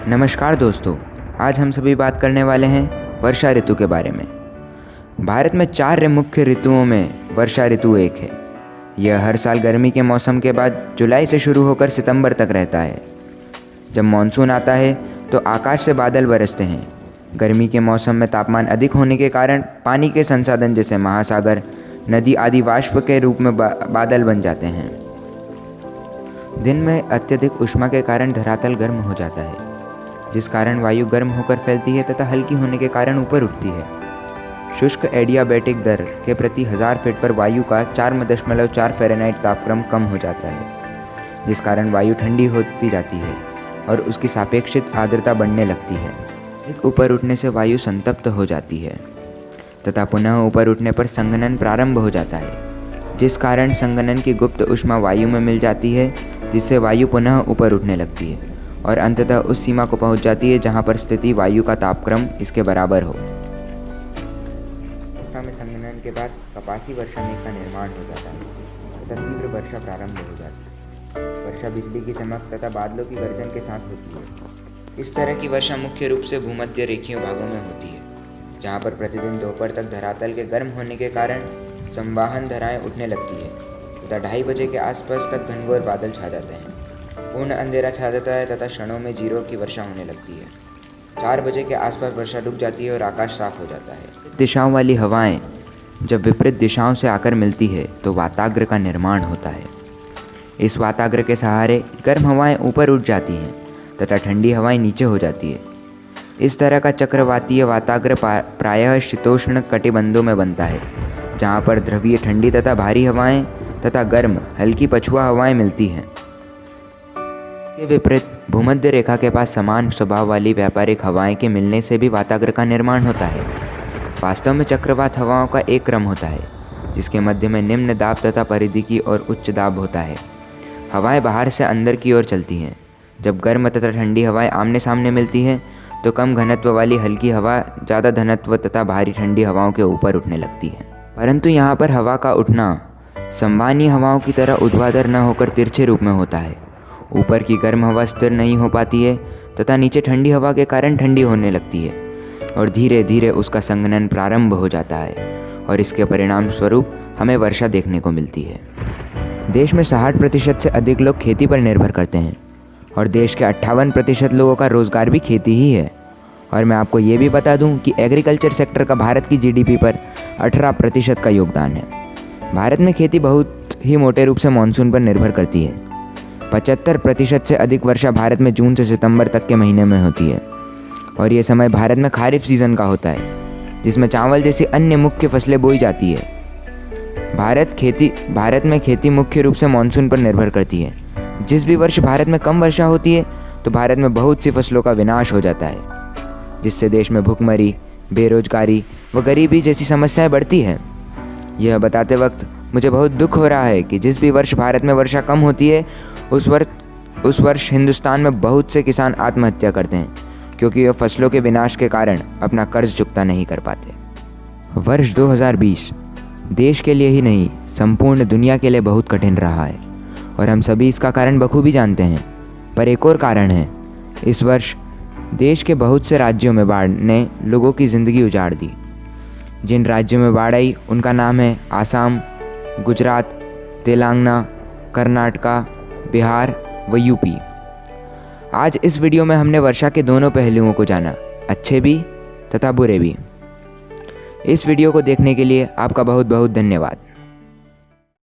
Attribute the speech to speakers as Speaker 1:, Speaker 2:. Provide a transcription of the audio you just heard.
Speaker 1: नमस्कार दोस्तों, आज हम सभी बात करने वाले हैं वर्षा ऋतु के बारे में। भारत में 4 मुख्य ऋतुओं में वर्षा ऋतु एक है। यह हर साल गर्मी के मौसम के बाद जुलाई से शुरू होकर सितंबर तक रहता है। जब मानसून आता है तो आकाश से बादल बरसते हैं। गर्मी के मौसम में तापमान अधिक होने के कारण पानी के संसाधन जैसे महासागर, नदी आदि वाष्प के रूप में बादल बन जाते हैं। दिन में अत्यधिक ऊष्मा के कारण धरातल गर्म हो जाता है, जिस कारण वायु गर्म होकर फैलती है तथा हल्की होने के कारण ऊपर उठती है। शुष्क एडियाबैटिक दर के प्रति 1000 फीट पर वायु का 4.4 फ़ारेनहाइट तापक्रम कम हो जाता है, जिस कारण वायु ठंडी होती जाती है और उसकी सापेक्षिक आर्द्रता बढ़ने लगती है। अधिक ऊपर उठने से वायु संतप्त हो जाती है तथा पुनः ऊपर उठने पर संघनन प्रारंभ हो जाता है, जिस कारण संघनन की गुप्त ऊष्मा वायु में मिल जाती है, जिससे वायु पुनः ऊपर उठने लगती है और अंततः उस सीमा को पहुंच जाती है जहां पर स्थिति वायु का तापक्रम इसके बराबर हो। अवस्था में संघनन के बाद कपासी वर्षा मेघ का निर्माण हो जाता है तथा तीव्र वर्षा प्रारंभ हो जाती है। वर्षा बिजली की चमक तथा बादलों की गर्जन के साथ होती है। इस तरह की वर्षा मुख्य रूप से भूमध्य रेखीय भागों में होती है, जहाँ पर प्रतिदिन दोपहर तक धरातल के गर्म होने के कारण संवाहन धाराएं उठने लगती है तथा 2:30 बजे के आसपास तक घनघोर बादल छा जाते हैं। पूर्ण अंधेरा छा जाता है तथा क्षणों में जीरो की वर्षा होने लगती है। 4 बजे के आसपास वर्षा रुक जाती है और आकाश साफ हो जाता है। दिशाओं वाली हवाएं जब विपरीत दिशाओं से आकर मिलती है तो वाताग्र का निर्माण होता है। इस वाताग्र के सहारे गर्म हवाएं ऊपर उठ जाती हैं तथा ठंडी हवाएं नीचे हो जाती है। इस तरह का चक्रवातीय वाताग्र प्रायः शीतोष्ण कटिबंधों में बनता है, जहाँ पर ध्रुवीय ठंडी तथा भारी हवाएं तथा गर्म हल्की पछुआ हवाएं मिलती हैं। के विपरीत भूमध्य रेखा के पास समान स्वभाव वाली व्यापारिक हवाएं के मिलने से भी वाताग्र का निर्माण होता है। वास्तव में चक्रवात हवाओं का एक क्रम होता है, जिसके मध्य में निम्न दाब तथा परिधि की और उच्च दाब होता है। हवाएं बाहर से अंदर की ओर चलती हैं। जब गर्म तथा ठंडी हवाएं आमने सामने मिलती हैं तो कम घनत्व वाली हल्की हवा ज़्यादा घनत्व तथा भारी ठंडी हवाओं के ऊपर उठने लगती है। परंतु यहाँ पर हवा का उठना संवहनीय हवाओं की तरह ऊर्ध्वाधर न होकर तिरछे रूप में होता है। ऊपर की गर्म हवा स्थिर नहीं हो पाती है तथा नीचे ठंडी हवा के कारण ठंडी होने लगती है और धीरे धीरे उसका संघनन प्रारंभ हो जाता है और इसके परिणाम स्वरूप हमें वर्षा देखने को मिलती है। देश में 60% से अधिक लोग खेती पर निर्भर करते हैं और देश के 58% लोगों का रोज़गार भी खेती ही है। और मैं आपको ये भी बता दूं कि एग्रीकल्चर सेक्टर का भारत की जीडीपी पर 18% का योगदान है। भारत में खेती बहुत ही मोटे रूप से मानसून पर निर्भर करती है। 75% से अधिक वर्षा भारत में जून से सितंबर तक के महीने में होती है और ये समय भारत में खारिफ सीज़न का होता है, जिसमें चावल जैसी अन्य मुख्य फसलें बोई जाती है। भारत में खेती मुख्य रूप से मानसून पर निर्भर करती है। जिस भी वर्ष भारत में कम वर्षा होती है तो भारत में बहुत सी फसलों का विनाश हो जाता है, जिससे देश में भुखमरी, बेरोजगारी व गरीबी जैसी समस्याएं बढ़ती हैं। यह बताते वक्त मुझे बहुत दुख हो रहा है कि जिस भी वर्ष भारत में वर्षा कम होती है उस वर्ष हिंदुस्तान में बहुत से किसान आत्महत्या करते हैं, क्योंकि वे फसलों के विनाश के कारण अपना कर्ज चुकता नहीं कर पाते। वर्ष 2020 देश के लिए ही नहीं, संपूर्ण दुनिया के लिए बहुत कठिन रहा है और हम सभी इसका कारण बखूबी जानते हैं। पर एक और कारण है। इस वर्ष देश के बहुत से राज्यों में बाढ़ ने लोगों की ज़िंदगी उजाड़ दी। जिन राज्यों में बाढ़ आई उनका नाम है आसाम, गुजरात, तेलंगाना, कर्नाटका, बिहार व यूपी। आज इस वीडियो में हमने वर्षा के दोनों पहलुओं को जाना, अच्छे भी तथा बुरे भी। इस वीडियो को देखने के लिए आपका बहुत बहुत धन्यवाद।